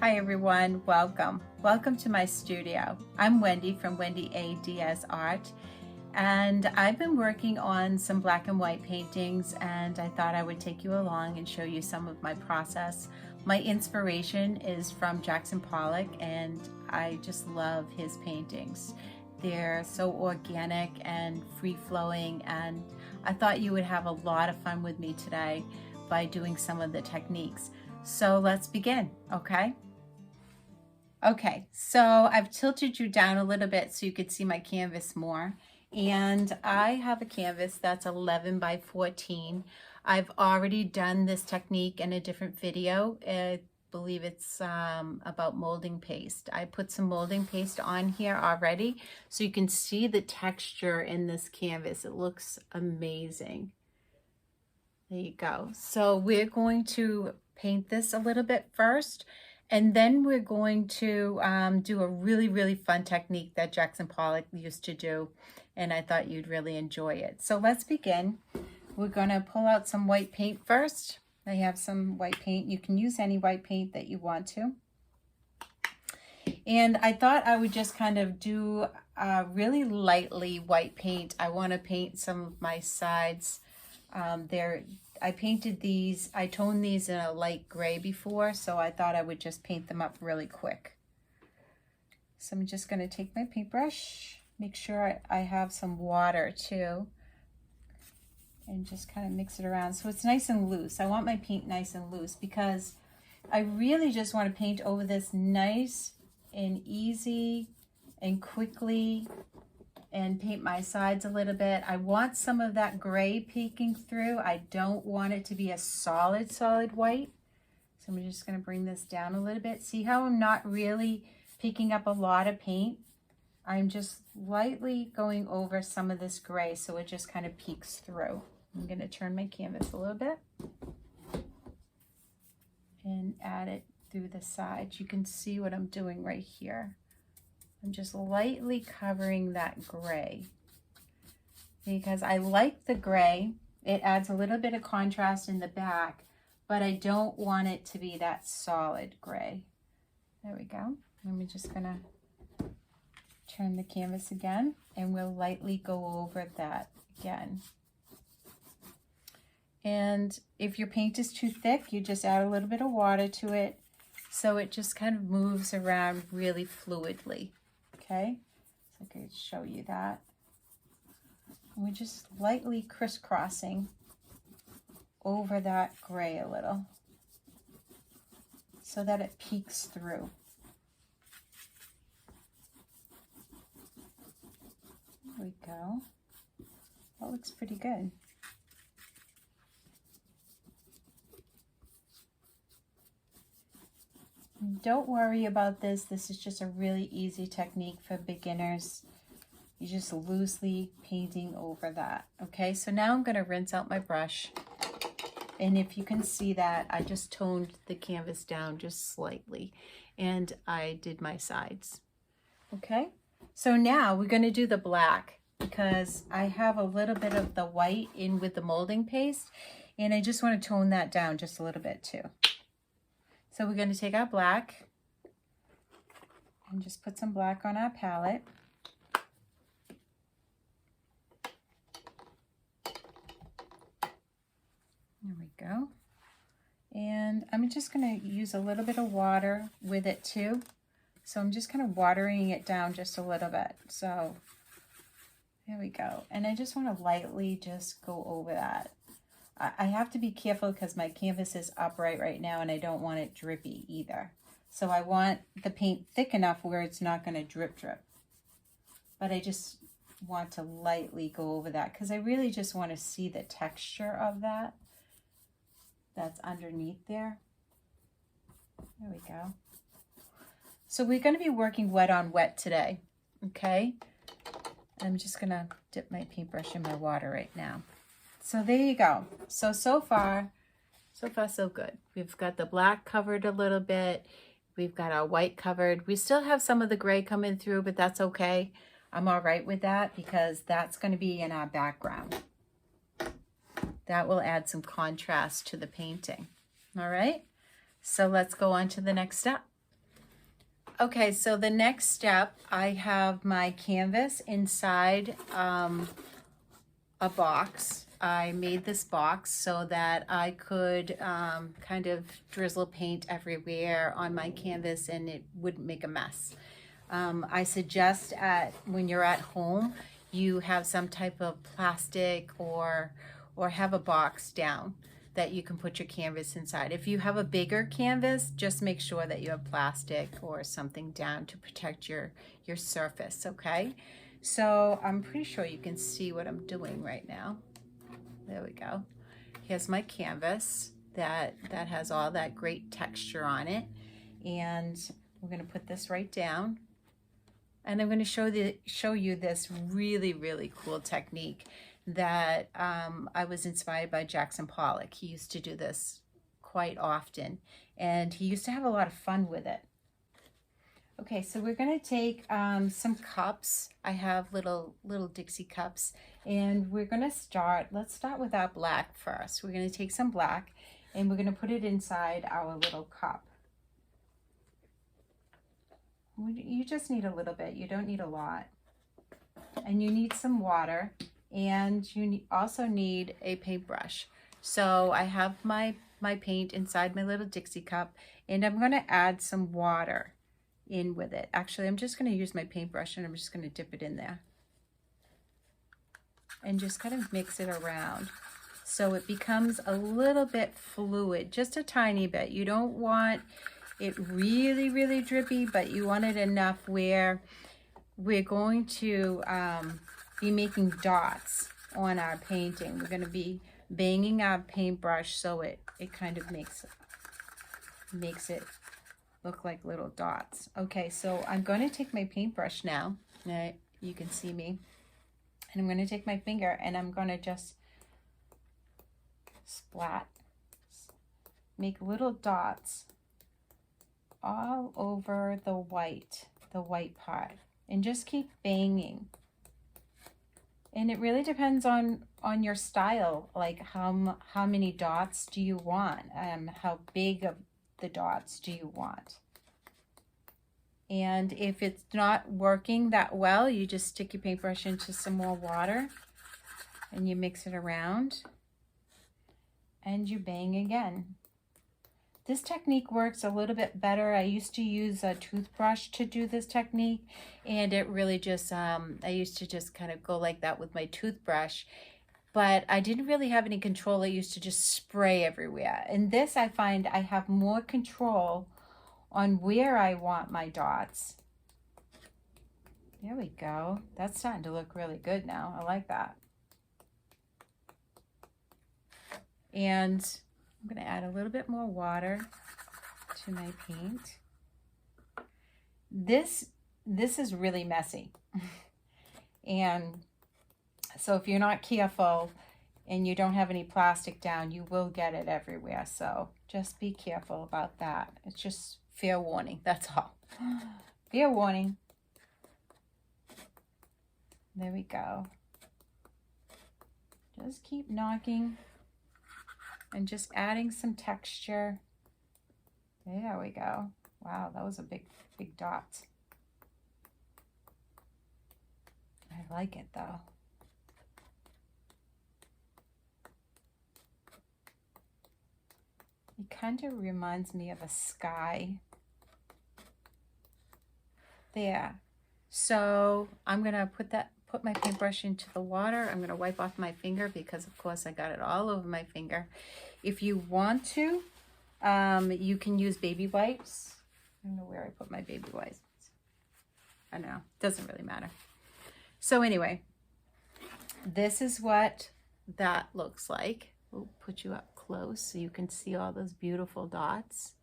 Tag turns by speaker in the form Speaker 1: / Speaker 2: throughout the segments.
Speaker 1: Hi everyone, welcome to my studio. I'm Wendy from Wendy A. Diaz Art, and I've been working on some black and white paintings, and I thought I would take you along and show you some of my process. My inspiration is from Jackson Pollock, and I just love his paintings. They're so organic and free-flowing, and I thought you would have a lot of fun with me today by doing some of the techniques. So let's begin, okay? Okay, so I've tilted you down a little bit so you could see my canvas more. And I have a canvas that's 11 by 14. I've already done this technique in a different video. I believe it's about molding paste. I put some molding paste on here already so you can see the texture in this canvas. It looks amazing. There you go. So we're going to paint this a little bit first, and then we're going to do a really fun technique that Jackson Pollock used to do, and I thought you'd really enjoy it. So let's begin. We're going to pull out some white paint first. I have some white paint. You can use any white paint that you want to. And I thought I would just kind of do really lightly white paint. I want to paint some of my sides. I painted these, I toned these in a light gray before, so I thought I would just paint them up really quick. So I'm just going to take my paintbrush, make sure I have some water too, and just kind of mix it around so it's nice and loose. I want my paint nice and loose because I really just want to paint over this nice and easy and quickly, and paint my sides a little bit. I want some of that gray peeking through. I don't want it to be a solid white. So I'm just going to bring this down a little bit. See how I'm not really picking up a lot of paint? I'm just lightly going over some of this gray so it just kind of peeks through. I'm going to turn my canvas a little bit and add it through the sides. You can see what I'm doing right here. I'm just lightly covering that gray because I like the gray. It adds a little bit of contrast in the back, but I don't want it to be that solid gray. There we go. I'm just gonna turn the canvas again, and we'll lightly go over that again. And if your paint is too thick, you just add a little bit of water to it so it just kind of moves around really fluidly. Okay, so I can show you that. And we're just lightly crisscrossing over that gray a little so that it peeks through. There we go. That looks pretty good. Don't worry about this. This is just a really easy technique for beginners. You're just loosely painting over that. Okay, so now I'm going to rinse out my brush. And if you can see that, I just toned the canvas down just slightly. And I did my sides. Okay, so now we're going to do the black because I have a little bit of the white in with the molding paste. And I just want to tone that down just a little bit too. So we're going to take our black and just put some black on our palette. There we go. And I'm just going to use a little bit of water with it too. So I'm just kind of watering it down just a little bit. So there we go. And I just want to lightly just go over that. I have to be careful because my canvas is upright right now and I don't want it drippy either. So I want the paint thick enough where it's not going to drip. But I just want to lightly go over that because I really just want to see the texture of that that's underneath there. There we go. So we're going to be working wet on wet today, okay? I'm just going to dip my paintbrush in my water right now. So there you go. So far so good. We've got the black covered a little bit. We've got our white covered. We still have some of the gray coming through, but that's okay. I'm all right with that because that's going to be in our background. That will add some contrast to the painting. All right. So let's go on to the next step. Okay, so the next step, I have my canvas inside a box. I made this box so that I could kind of drizzle paint everywhere on my canvas and it wouldn't make a mess. I suggest when you're at home, you have some type of plastic or have a box down that you can put your canvas inside. If you have a bigger canvas, just make sure that you have plastic or something down to protect your surface, okay? So I'm pretty sure you can see what I'm doing right now. There we go. Here's my canvas that has all that great texture on it. And we're gonna put this right down. And I'm going to show you this really, really cool technique that I was inspired by Jackson Pollock. He used to do this quite often, and he used to have a lot of fun with it. Okay, so we're going to take some cups. I have little Dixie cups, and we're going to let's start with our black first. We're going to take some black, and we're going to put it inside our little cup. You just need a little bit, you don't need a lot. And you need some water, and you also need a paintbrush. So I have my paint inside my little Dixie cup, and I'm gonna add some water in with it. Actually, I'm just gonna use my paintbrush and I'm just gonna dip it in there. And just kind of mix it around so it becomes a little bit fluid, just a tiny bit. You don't want it really, really drippy, but you want it enough where we're going to be making dots on our painting. We're going to be banging our paintbrush so it kind of makes it look like little dots. Okay, so I'm going to take my paintbrush now. You can see me. And I'm going to take my finger and I'm going to just splat, make little dots all over the white part, and just keep banging. And it really depends on your style, like how many dots do you want, how big of the dots do you want. And if it's not working that well, you just stick your paintbrush into some more water and you mix it around and you bang again. This technique works a little bit better. I used to use a toothbrush to do this technique, and it really just, I used to just kind of go like that with my toothbrush, but I didn't really have any control. I used to just spray everywhere. And this, I find I have more control on where I want my dots. There we go. That's starting to look really good now. I like that. And I'm going to add a little bit more water to my paint. This is really messy. And so if you're not careful and you don't have any plastic down, you will get it everywhere. So just be careful about that. It's just fair warning, that's all. Fair warning. There we go. Just keep knocking and just adding some texture. There we go. Wow, that was a big dot. I like it though. It kind of reminds me of a sky. There. So I'm gonna put my paintbrush into the water. I'm gonna wipe off my finger because of course I got it all over my finger. If you want to, you can use baby wipes. I don't know where I put my baby wipes. I don't know, doesn't really matter. So anyway, this is what that looks like. We'll put you up close so you can see all those beautiful dots.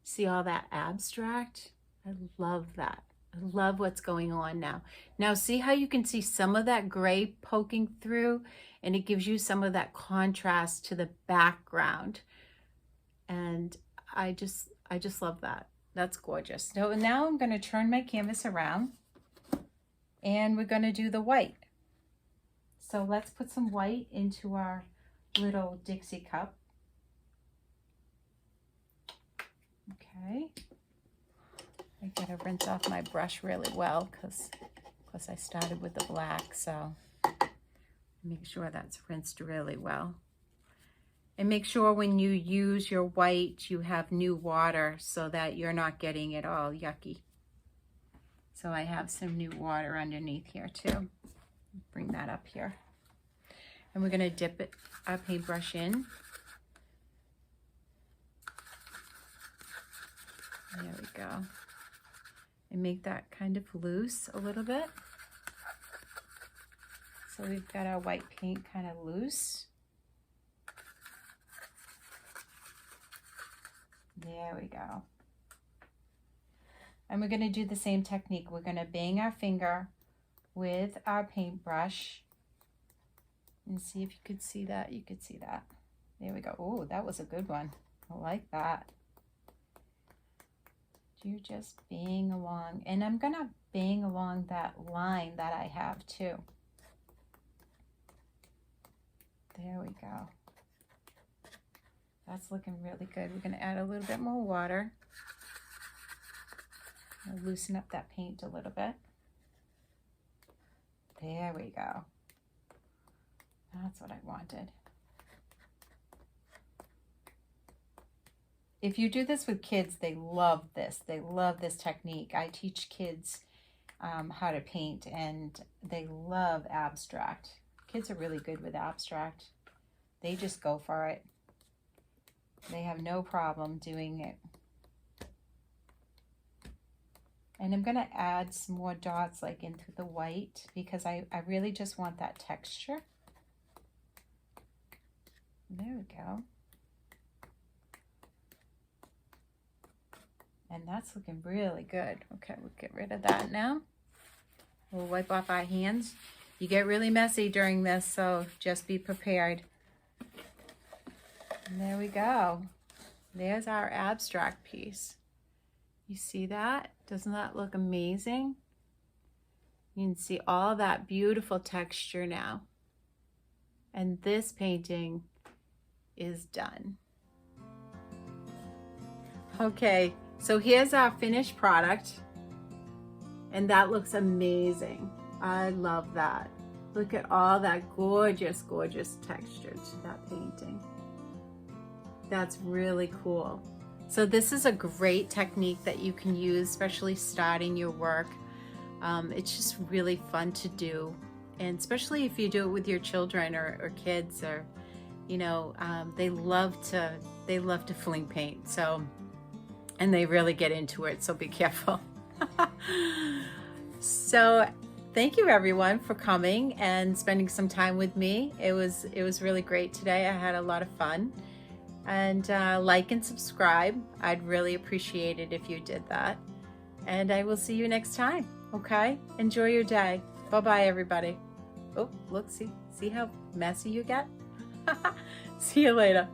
Speaker 1: See all that abstract? I love that. I love what's going on now. Now see how you can see some of that gray poking through, and it gives you some of that contrast to the background. And I just love that. That's gorgeous. So now I'm going to turn my canvas around and we're going to do the white. So let's put some white into our little Dixie cup. Okay. I Gotta rinse off my brush really well because I started with the black, so make sure that's rinsed really well. And make sure when you use your white, you have new water so that you're not getting it all yucky. So I have some new water underneath here too. Bring that up here. And we're gonna dip our paintbrush in. There we go. And make that kind of loose a little bit. So we've got our white paint kind of loose. There we go. And we're going to do the same technique. We're going to bang our finger with our paintbrush. And see if you could see that. You could see that. There we go. Oh, that was a good one. I like that. You just bang along. And I'm going to bang along that line that I have too. There we go. That's looking really good. We're going to add a little bit more water. I'll loosen up that paint a little bit. There we go. That's what I wanted. If you do this with kids, they love this. They love this technique. I teach kids how to paint, and they love abstract. Kids are really good with abstract. They just go for it. They have no problem doing it. And I'm going to add some more dots like into the white because I really just want that texture. There we go. And that's looking really good. Okay, we'll get rid of that now. We'll wipe off our hands. You get really messy during this, so just be prepared. And there we go. There's our abstract piece. You see that? Doesn't that look amazing? You can see all that beautiful texture now. And this painting is done. Okay, so here's our finished product. And that looks amazing. I love that. Look at all that gorgeous, gorgeous texture to that painting. That's really cool. So this is a great technique that you can use, especially starting your work. It's just really fun to do. And especially if you do it with your children or kids, or, you know, they love to fling paint. So, and they really get into it. So be careful. So thank you everyone for coming and spending some time with me. It was really great today. I had a lot of fun. And like and subscribe. I'd really appreciate it if you did that. And I will see you next time. Okay? Enjoy your day. Bye-bye, everybody. Oh, look, see how messy you get? See you later.